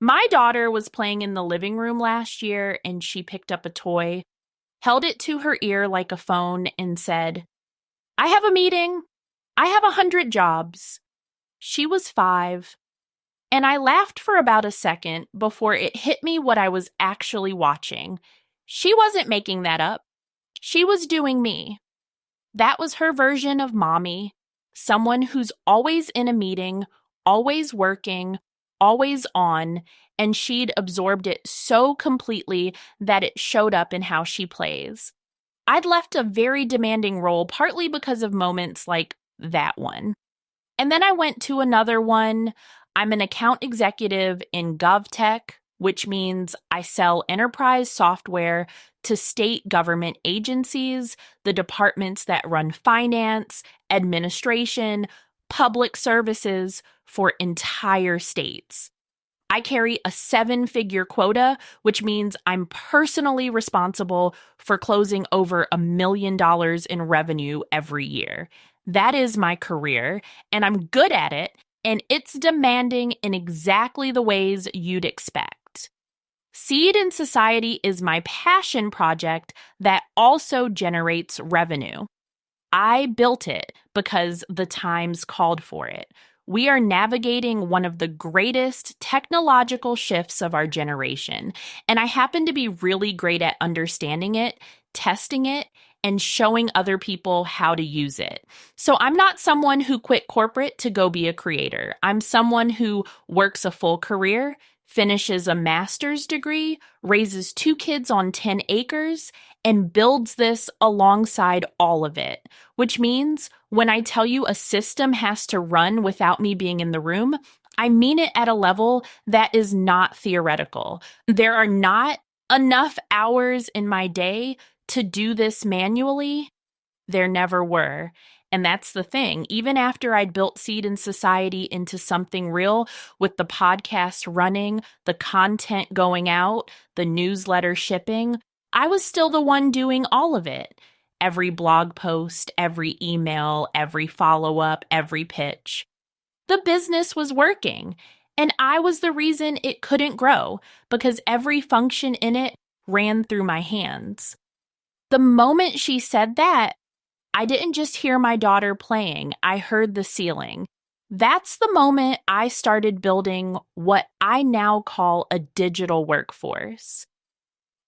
My daughter was playing in the living room last year and she picked up a toy, held it to her ear like a phone, and said, I have a meeting. I have 100 jobs. She was 5, and I laughed for about a second before it hit me what I was actually watching. She wasn't making that up. She was doing me. That was her version of mommy, someone who's always in a meeting, always working, always on, and she'd absorbed it so completely that it showed up in how she plays. I'd left a very demanding role partly because of moments like that one. And then I went to another one. I'm an account executive in GovTech, which means I sell enterprise software to state government agencies, the departments that run finance, administration, public services for entire states. I carry a 7-figure quota, which means I'm personally responsible for closing over $1 million in revenue every year. That is my career, and I'm good at it, and it's demanding in exactly the ways you'd expect. Seed in Society is my passion project that also generates revenue. I built it because the times called for it. We are navigating one of the greatest technological shifts of our generation, and I happen to be really great at understanding it, testing it, and showing other people how to use it. So I'm not someone who quit corporate to go be a creator. I'm someone who works a full career, finishes a master's degree, raises 2 kids on 10 acres, and builds this alongside all of it, which means when I tell you a system has to run without me being in the room, I mean it at a level that is not theoretical. There are not enough hours in my day to do this manually. There never were. And that's the thing. Even after I'd built Seed in Society into something real with the podcast running, the content going out, the newsletter shipping, I was still the one doing all of it. Every blog post, every email, every follow-up, every pitch. The business was working, and I was the reason it couldn't grow because every function in it ran through my hands. The moment she said that, I didn't just hear my daughter playing, I heard the ceiling. That's the moment I started building what I now call a digital workforce.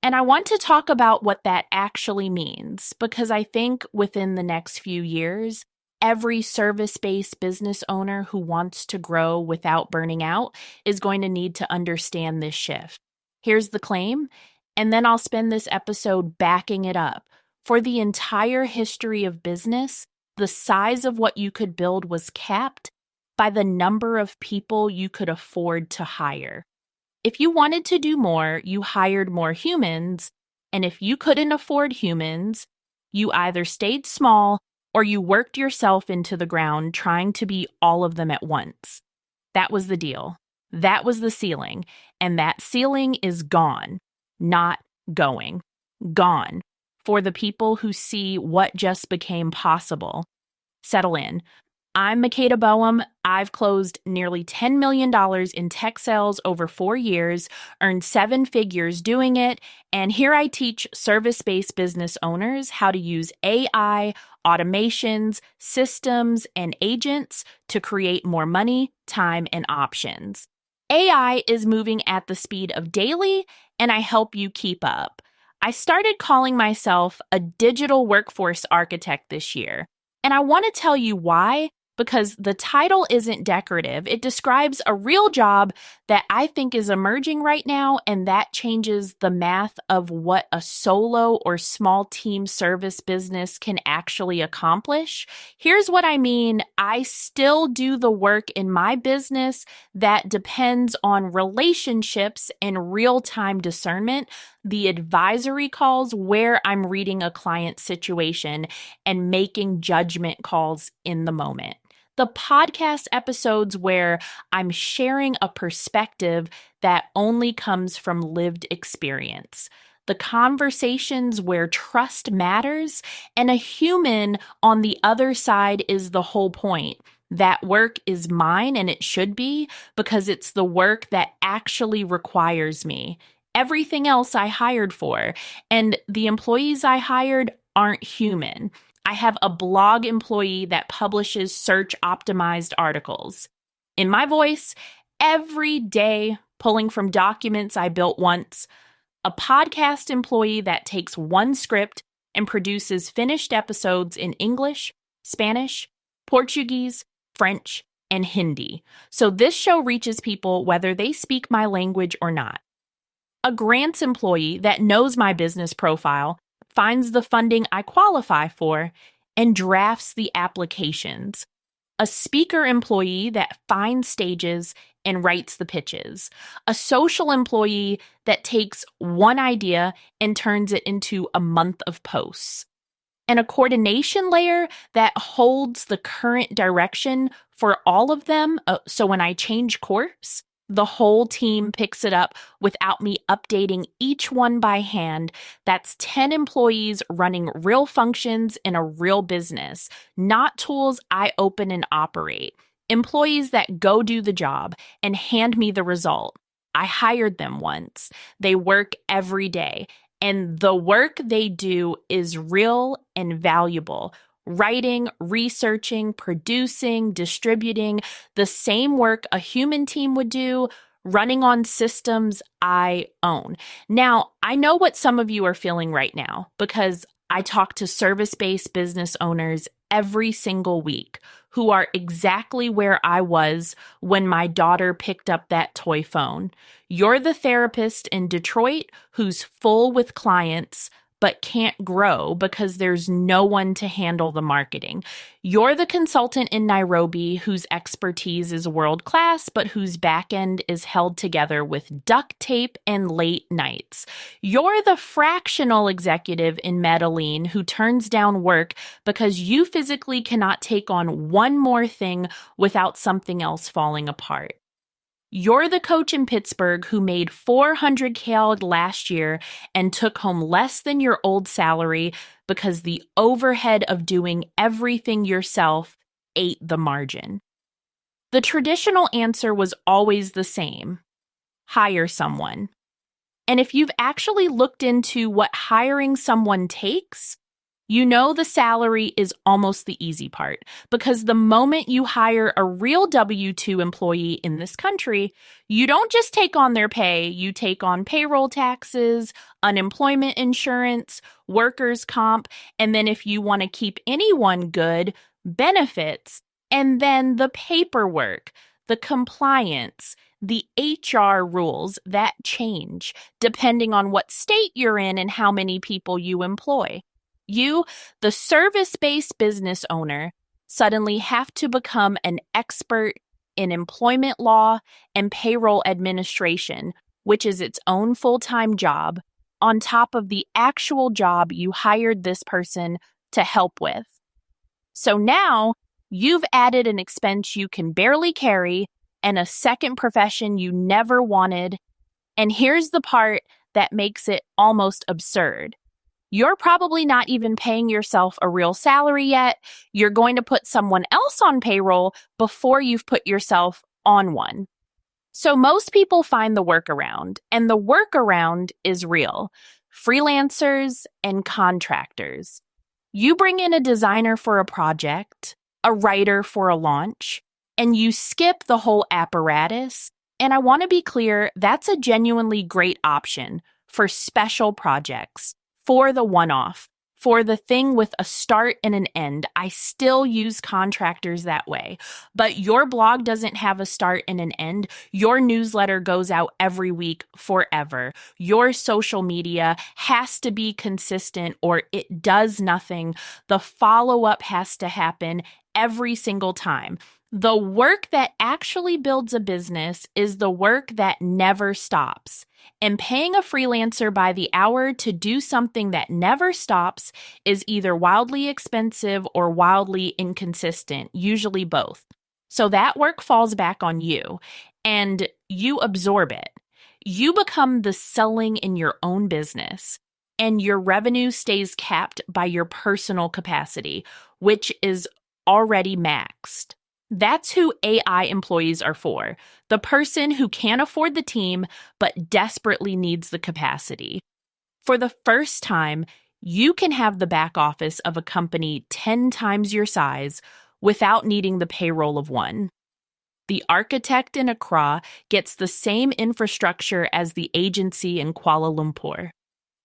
And I want to talk about what that actually means because I think within the next few years, every service-based business owner who wants to grow without burning out is going to need to understand this shift. Here's the claim, and then I'll spend this episode backing it up. For the entire history of business, the size of what you could build was capped by the number of people you could afford to hire. If you wanted to do more, you hired more humans, and if you couldn't afford humans, you either stayed small or you worked yourself into the ground trying to be all of them at once. That was the deal. That was the ceiling, and that ceiling is gone, not going. Gone. For the people who see what just became possible. Settle in. I'm Makeda Boehm. I've closed nearly $10 million in tech sales over 4 years, earned 7 figures doing it, and here I teach service-based business owners how to use AI, automations, systems, and agents to create more money, time, and options. AI is moving at the speed of daily, and I help you keep up. I started calling myself a digital workforce architect this year, and I want to tell you why, because the title isn't decorative. It describes a real job that I think is emerging right now, and that changes the math of what a solo or small team service business can actually accomplish. Here's what I mean. I still do the work in my business that depends on relationships and real-time discernment, the advisory calls where I'm reading a client's situation and making judgment calls in the moment. The podcast episodes where I'm sharing a perspective that only comes from lived experience. The conversations where trust matters and a human on the other side is the whole point. That work is mine and it should be because it's the work that actually requires me. Everything else I hired for, and the employees I hired aren't human. I have a blog employee that publishes search optimized articles in my voice every day, pulling from documents I built once, a podcast employee that takes one script and produces finished episodes in English, Spanish, Portuguese, French, and Hindi. So this show reaches people whether they speak my language or not. A grants employee that knows my business profile, finds the funding I qualify for, and drafts the applications. A speaker employee that finds stages and writes the pitches. A social employee that takes one idea and turns it into a month of posts. And a coordination layer that holds the current direction for all of them. So when I change course, the whole team picks it up without me updating each one by hand. That's 10 employees running real functions in a real business, not tools I open and operate. Employees that go do the job and hand me the result. I hired them once. They work every day. And the work they do is real and valuable. Writing, researching, producing, distributing, the same work a human team would do, running on systems I own. Now, I know what some of you are feeling right now because I talk to service-based business owners every single week who are exactly where I was when my daughter picked up that toy phone. You're the therapist in Detroit who's full with clients but can't grow because there's no one to handle the marketing. You're the consultant in Nairobi whose expertise is world-class, but whose back end is held together with duct tape and late nights. You're the fractional executive in Medellin who turns down work because you physically cannot take on one more thing without something else falling apart. You're the coach in Pittsburgh who made $400K last year and took home less than your old salary because the overhead of doing everything yourself ate the margin. The traditional answer was always the same: hire someone. And if you've actually looked into what hiring someone takes, you know the salary is almost the easy part, because the moment you hire a real W-2 employee in this country, you don't just take on their pay, you take on payroll taxes, unemployment insurance, workers' comp, and then if you want to keep anyone good, benefits, and then the paperwork, the compliance, the HR rules that change depending on what state you're in and how many people you employ. You, the service-based business owner, suddenly have to become an expert in employment law and payroll administration, which is its own full-time job, on top of the actual job you hired this person to help with. So now you've added an expense you can barely carry and a second profession you never wanted. And here's the part that makes it almost absurd. You're probably not even paying yourself a real salary yet. You're going to put someone else on payroll before you've put yourself on one. So most people find the workaround, and the workaround is real. Freelancers and contractors. You bring in a designer for a project, a writer for a launch, and you skip the whole apparatus. And I want to be clear, that's a genuinely great option for special projects. For the one-off, for the thing with a start and an end. I still use contractors that way. But your blog doesn't have a start and an end. Your newsletter goes out every week forever. Your social media has to be consistent or it does nothing. The follow-up has to happen every single time. The work that actually builds a business is the work that never stops. And paying a freelancer by the hour to do something that never stops is either wildly expensive or wildly inconsistent, usually both. So that work falls back on you, and you absorb it. You become the selling in your own business, and your revenue stays capped by your personal capacity, which is already maxed. That's who AI employees are for. The person who can't afford the team but desperately needs the capacity. For the first time, you can have the back office of a company 10 times your size without needing the payroll of one. The architect in Accra gets the same infrastructure as the agency in Kuala Lumpur.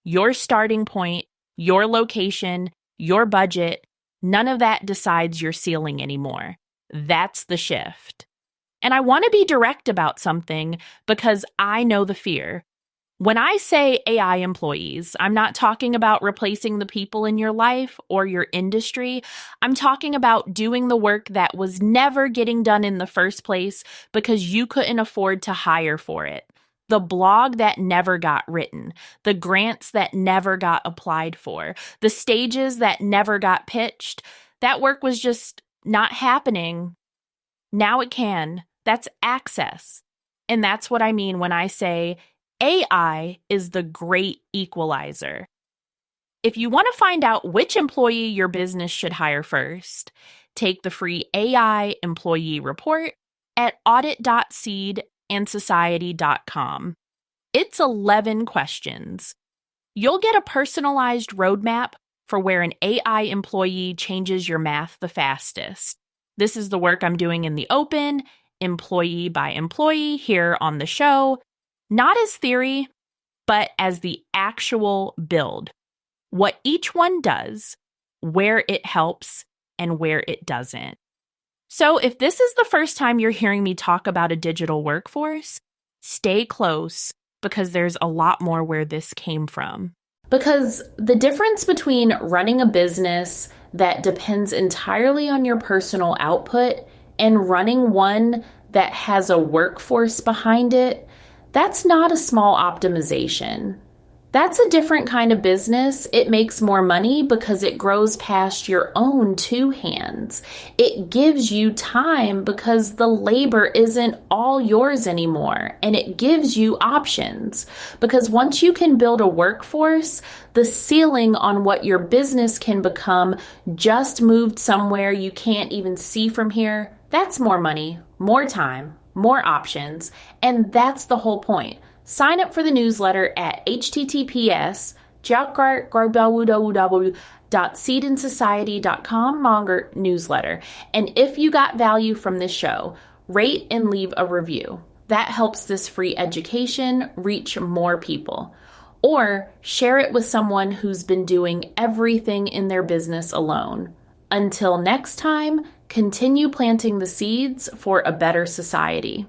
Your starting point, your location, your budget, none of that decides your ceiling anymore. That's the shift. And I want to be direct about something because I know the fear. When I say AI employees, I'm not talking about replacing the people in your life or your industry. I'm talking about doing the work that was never getting done in the first place because you couldn't afford to hire for it. The blog that never got written, the grants that never got applied for, the stages that never got pitched. That work was just not happening. Now it can. That's access. And that's what I mean when I say AI is the great equalizer. If you want to find out which employee your business should hire first, take the free AI employee report at audit.seedandsociety.com. It's 11 questions. You'll get a personalized roadmap for where an AI employee changes your math the fastest. This is the work I'm doing in the open, employee by employee here on the show, not as theory, but as the actual build. What each one does, where it helps, and where it doesn't. So if this is the first time you're hearing me talk about a digital workforce, stay close because there's a lot more where this came from. Because the difference between running a business that depends entirely on your personal output and running one that has a workforce behind it, that's not a small optimization. That's a different kind of business. It makes more money because it grows past your own two hands. It gives you time because the labor isn't all yours anymore. And it gives you options because once you can build a workforce, the ceiling on what your business can become just moved somewhere you can't even see from here. That's more money, more time, more options. And that's the whole point. Sign up for the newsletter at https://seedandsociety.com/newsletter. And if you got value from this show, rate and leave a review. That helps this free education reach more people. Or share it with someone who's been doing everything in their business alone. Until next time, continue planting the seeds for a better society.